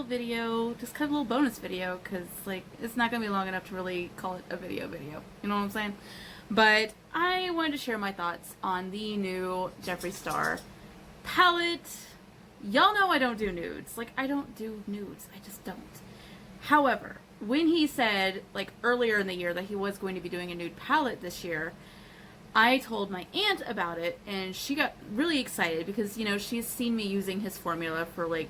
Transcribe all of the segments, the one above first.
video, just kind of a little bonus video, because, like, it's not going to be long enough to really call it a video. You know what I'm saying? But I wanted to share my thoughts on the new Jeffree Star palette. Y'all know I don't do nudes. Like, I don't do nudes. I just don't. However, when he said, like, earlier in the year that he was going to be doing a nude palette this year, I told my aunt about it, and she got really excited because, you know, she's seen me using his formula for, like,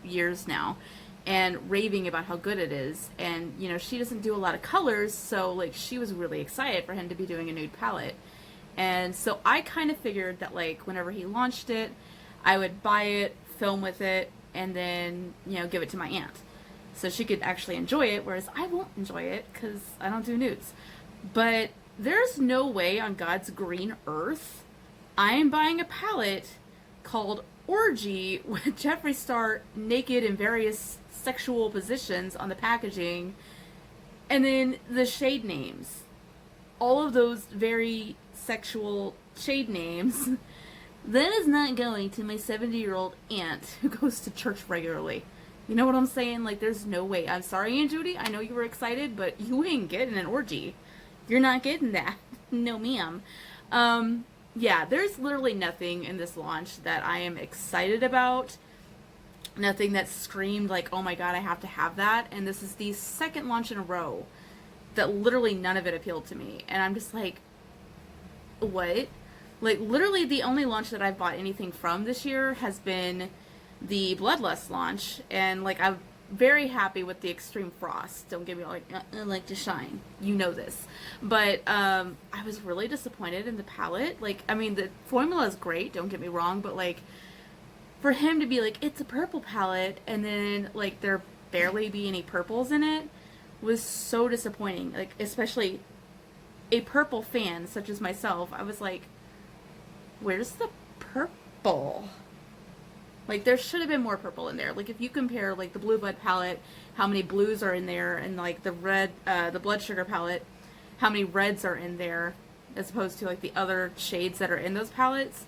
years now, and raving about how good it is. And, you know, she doesn't do a lot of colors, so, like, she was really excited for him to be doing a nude palette. And so I kind of figured that, like, whenever he launched it, I would buy it, film with it, and then, you know, give it to my aunt so she could actually enjoy it, whereas I won't enjoy it because I don't do nudes. But there's no way on God's green earth I am buying a palette called Orgy with Jeffree Star naked in various sexual positions on the packaging, and then the shade names. All of those very sexual shade names. That is not going to my 70-year-old aunt who goes to church regularly. You know what I'm saying? Like, there's no way. I'm sorry, Aunt Judy. I know you were excited, but you ain't getting an orgy. You're not getting that. No, ma'am. Yeah, there's literally nothing in this launch that I am excited about. Nothing that screamed like, oh my god, I have to have that. And this is the second launch in a row that literally none of it appealed to me. And I'm just like, what? Like, literally the only launch that I've bought anything from this year has been the Bloodlust launch, and, like, I'm very happy with the Extreme Frost. Don't get me like, I like to shine. You know this. But, I was really disappointed in the palette. Like, I mean, the formula is great, don't get me wrong, but, like, for him to be like, it's a purple palette, and then, like, there barely be any purples in it, was so disappointing. Like, especially a purple fan, such as myself, I was like, where's the purple? Like, there should have been more purple in there. Like, if you compare, like, the Blue Blood palette, how many blues are in there, and, like, the red, the Blood Sugar palette, how many reds are in there, as opposed to, like, the other shades that are in those palettes,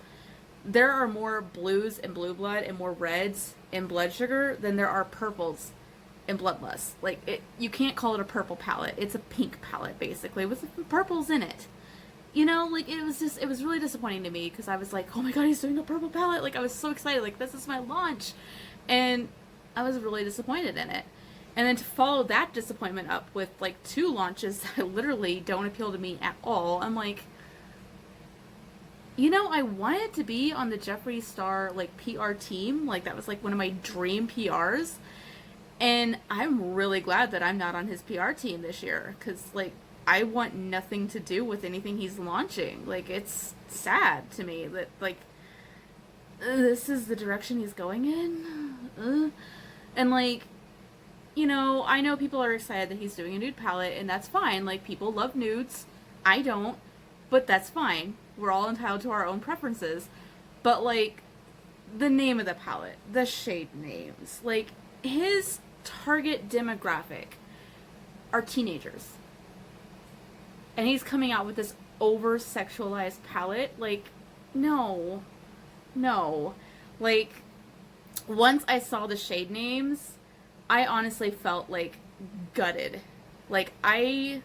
there are more blues in Blue Blood and more reds in Blood Sugar than there are purples in Bloodlust. Like, you can't call it a purple palette. It's a pink palette, basically, with some purples in it. You know, like, it was really disappointing to me, because I was like, oh my god, he's doing a purple palette. Like, I was so excited. Like, this is my launch. And I was really disappointed in it. And then to follow that disappointment up with, like, 2 launches that literally don't appeal to me at all, I'm like, you know, I wanted to be on the Jeffree Star, like, PR team. Like, that was, like, one of my dream PRs. And I'm really glad that I'm not on his PR team this year, because, like, I want nothing to do with anything he's launching. Like, it's sad to me that, like, this is the direction he's going in. And, like, you know, I know people are excited that he's doing a nude palette, and that's fine. Like, people love nudes. I don't, but that's fine. We're all entitled to our own preferences. But, like, the name of the palette, the shade names, like, his target demographic are teenagers. And he's coming out with this over-sexualized palette. Like, no. No. Like, once I saw the shade names, I honestly felt, like, gutted. Like, you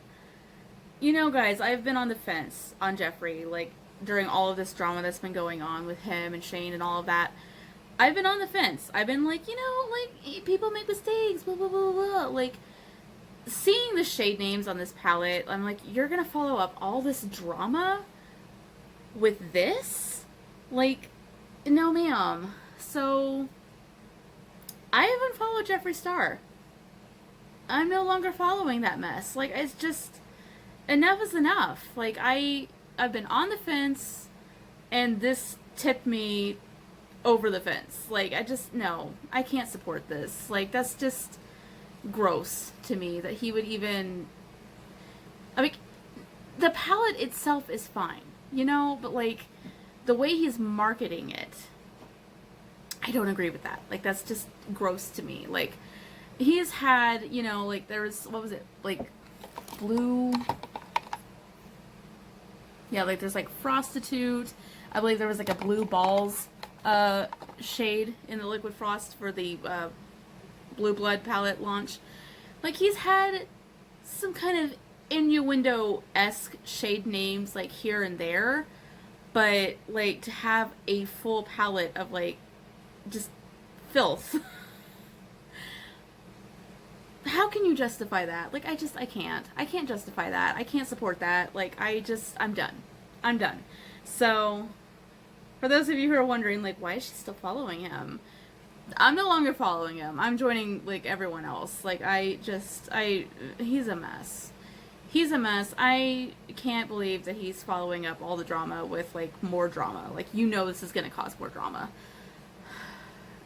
know, guys, I've been on the fence on Jeffree, like, during all of this drama that's been going on with him and Shane and all of that. I've been on the fence. I've been like, you know, like, people make mistakes, blah, blah, blah, blah. Like, seeing the shade names on this palette, I'm like, you're gonna follow up all this drama with this? Like, no ma'am. So, I haven't followed Jeffree Star. I'm no longer following that mess. Like, it's just, enough is enough. Like, I've been on the fence, and this tipped me over the fence. Like, no, I can't support this. Like, that's just gross to me that he would even, I mean, the palette itself is fine, you know, but, like, the way he's marketing it, I don't agree with that. Like, that's just gross to me. Like, he's had, you know, like, there was, what was it, like, blue, yeah, like, there's, like, Prostitute, I believe there was, like, a blue balls shade in the Liquid Frost for the Blue Blood palette launch. Like, he's had some kind of innuendo-esque shade names, like, here and there. But, like, to have a full palette of, like, just filth. How can you justify that? Like, I can't. I can't justify that. I can't support that. Like, I'm done. I'm done. So, for those of you who are wondering, like, why is she still following him? I'm no longer following him. I'm joining, like, everyone else. Like, he's a mess. He's a mess. I can't believe that he's following up all the drama with, like, more drama. Like, you know this is going to cause more drama.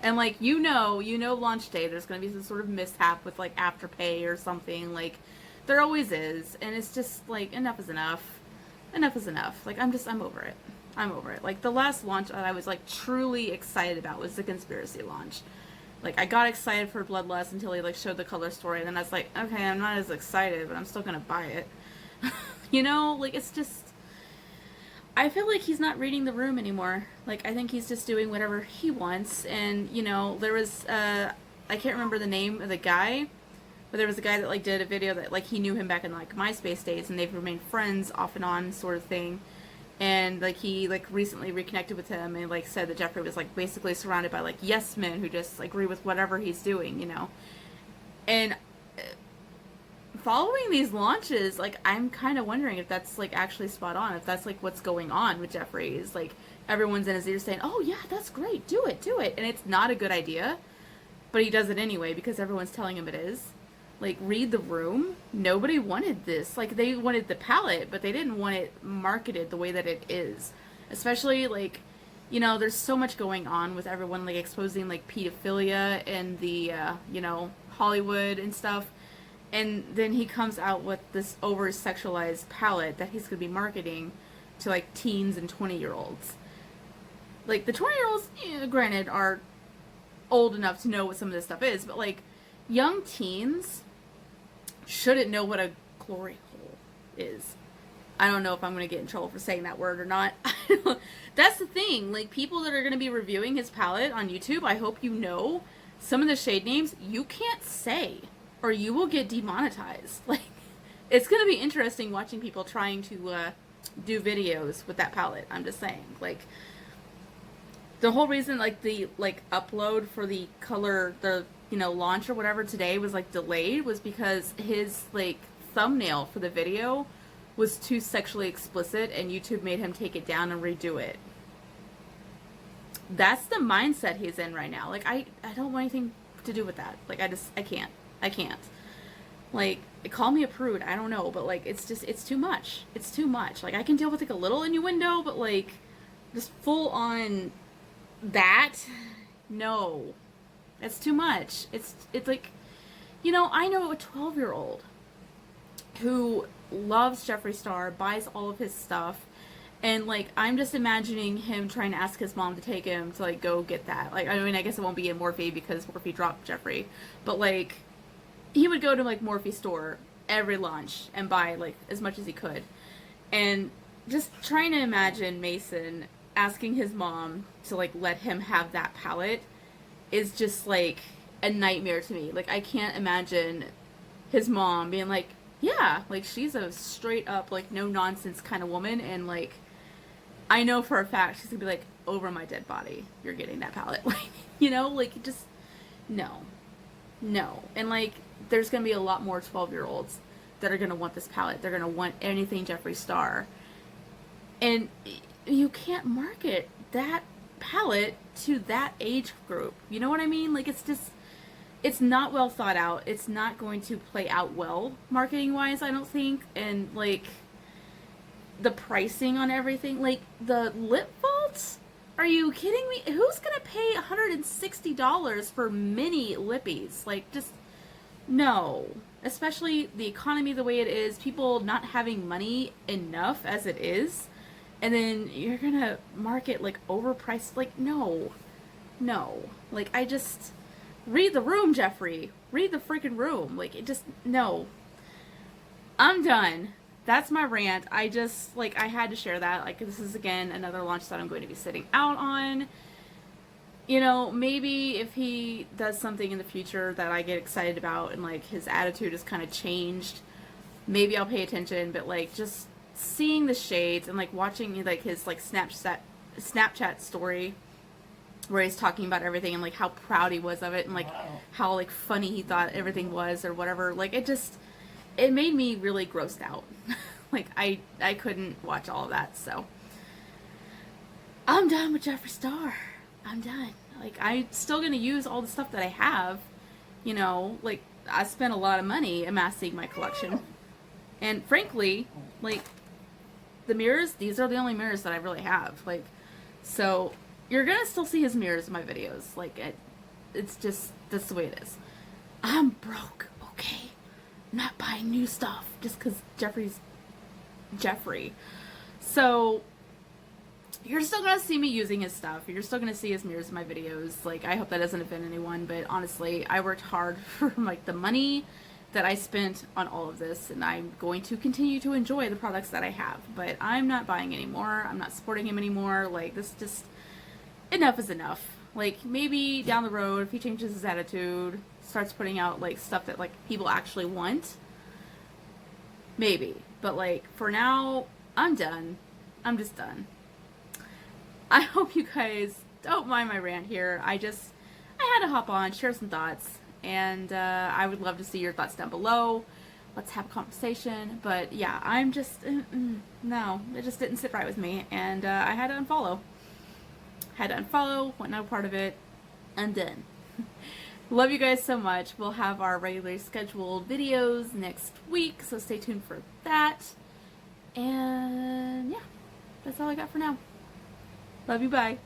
And, like, you know launch day, there's going to be some sort of mishap with, like, Afterpay or something. Like, there always is. And it's just, like, enough is enough. Enough is enough. Like, I'm over it. I'm over it. Like, the last launch that I was, like, truly excited about was the Conspiracy launch. Like, I got excited for Bloodlust until he, like, showed the color story, and then I was like, okay, I'm not as excited, but I'm still gonna buy it. You know? Like, it's just... I feel like he's not reading the room anymore. Like, I think he's just doing whatever he wants, and, you know, there was, I can't remember the name of the guy, but there was a guy that, like, did a video that, like, he knew him back in, like, MySpace days, and they've remained friends off and on sort of thing. And, like, he, like, recently reconnected with him and, like, said that Jeffree was, like, basically surrounded by, like, yes men who just, like, agree with whatever he's doing, you know. And following these launches, like, I'm kind of wondering if that's, like, actually spot on. If that's, like, what's going on with Jeffree. Is, like, everyone's in his ear saying, oh, yeah, that's great, do it. And it's not a good idea. But he does it anyway because everyone's telling him it is. Like, read the room. Nobody wanted this. Like, they wanted the palette, but they didn't want it marketed the way that it is. Especially, like, you know, there's so much going on with everyone, like, exposing, like, pedophilia and the, you know, Hollywood and stuff. And then he comes out with this over-sexualized palette that he's going to be marketing to, like, teens and 20-year-olds. Like, the 20-year-olds, granted, are old enough to know what some of this stuff is, but, like, young teens shouldn't know what a glory hole is. I don't know if I'm going to get in trouble for saying that word or not. That's the thing. Like, people that are going to be reviewing his palette on YouTube, I hope you know some of the shade names you can't say, or you will get demonetized. Like, it's going to be interesting watching people trying to do videos with that palette. I'm just saying. Like, the whole reason, like, the, like, upload for the color, the, you know, launch or whatever today was, like, delayed was because his, like, thumbnail for the video was too sexually explicit and YouTube made him take it down and redo it. That's the mindset he's in right now. Like, I don't want anything to do with that. Like, I can't. Like, call me a prude, I don't know, but, like, it's just, it's too much. It's too much. Like, I can deal with, like, a little innuendo, but, like, just full on that, no. It's too much. It's like, you know, I know a 12-year-old who loves Jeffree Star, buys all of his stuff, and, like, I'm just imagining him trying to ask his mom to take him to, like, go get that. Like, I mean, I guess it won't be in Morphe because Morphe dropped Jeffree, but, like, he would go to, like, Morphe store every launch and buy, like, as much as he could. And just trying to imagine Mason asking his mom to, like, let him have that palette is just, like, a nightmare to me. Like, I can't imagine his mom being like, yeah, like, she's a straight up, like, no nonsense kind of woman, and, like, I know for a fact she's gonna be like, over my dead body, you're getting that palette. Like, you know, like, just, no. And, like, there's gonna be a lot more 12-year-olds that are gonna want this palette. They're gonna want anything Jeffree Star. And you can't market that palette to that age group. You know what I mean? Like, it's just, it's not well thought out. It's not going to play out well marketing wise, I don't think. And, like, the pricing on everything, like, the lip vaults, are you kidding me? Who's gonna pay $160 for mini lippies? Like, just no. Especially the economy the way it is, people not having money enough as it is. And then you're gonna market, like, overpriced, like, no. Like, I just, read the room, Jeffree. Read the freaking room. Like, it just, no. I'm done. That's my rant. I just, like, I had to share that. Like, this is, again, another launch that I'm going to be sitting out on. you know, maybe if he does something in the future that I get excited about and like his attitude has kind of changed, maybe I'll pay attention. But like just seeing the shades and like watching like his like Snapchat story where he's talking about everything and like how proud he was of it and like how like funny he thought everything was or whatever, like it made me really grossed out. Like I couldn't watch all of that. So I'm done with Jeffree Star. I'm done. Like, I'm still gonna use all the stuff that I have. You know, like, I spent a lot of money amassing my collection. And frankly, like, the mirrors, these are the only mirrors that I really have. Like, so, you're gonna still see his mirrors in my videos. Like, it's just, that's the way it is. I'm broke, okay? I'm not buying new stuff just because Jeffree's Jeffree. So, you're still gonna see me using his stuff. You're still gonna see his mirrors in my videos. Like, I hope that doesn't offend anyone, but honestly, I worked hard for like the money that I spent on all of this, and I'm going to continue to enjoy the products that I have. But I'm not buying anymore. I'm not supporting him anymore. Like, this just, enough is enough. Like, maybe down the road, if he changes his attitude, starts putting out like stuff that like people actually want, maybe. But like, for now, I'm done. I'm just done. I hope you guys don't mind my rant here. I had to hop on, share some thoughts, and I would love to see your thoughts down below. Let's have a conversation. But yeah, I'm just, no, it just didn't sit right with me, and I had to unfollow. Want no part of it. I'm done. Love you guys so much. We'll have our regularly scheduled videos next week, so stay tuned for that. And yeah, that's all I got for now. Love you, bye.